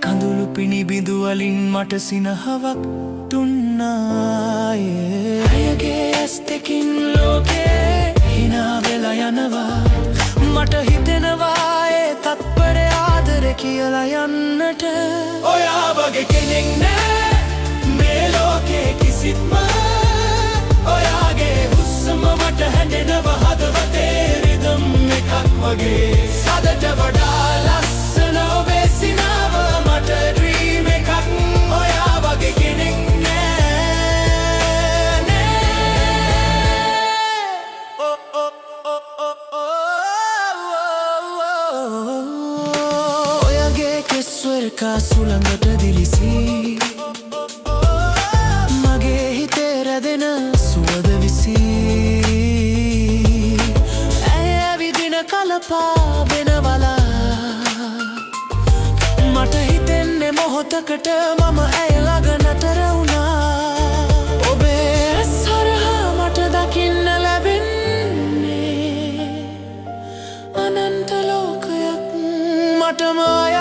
කඳුළු පිණිබිඳු වලින් මට සිනහවක් දුන්නායේ ඇයගේ ඇස් දෙකින් ලෝකේ හිනා වෙලා යනවා මට හිතෙනවා ඒ තත්පරේ ආදරේ කියලා යන්නට ඔයා වගේ කෙනෙක් නෑ මේ ලෝකේ කිසිත්ම ඔයාගේ හුස්ම මට හැඬෙනවා හදවතේ රිද්ම් එකක් වගේ සදට වඩා ලස්සන ඔබේ සිනාව මට ඩ්‍රීම් එකක් ඔයා වගේ කෙනෙක් සුළඟට දිලිසී මගේ හිතේ රැදෙන සුවඳ විසී ඇය ඇවිදින කලපා වෙනවලා මට හිතෙන්නේ මොහොතකට මම ඇය ළඟ නතර වුණා ඔබේ ඇස් හරහා මට දකින්න ලැබෙන්නේ අනන්ත ලෝකයක් මටමයි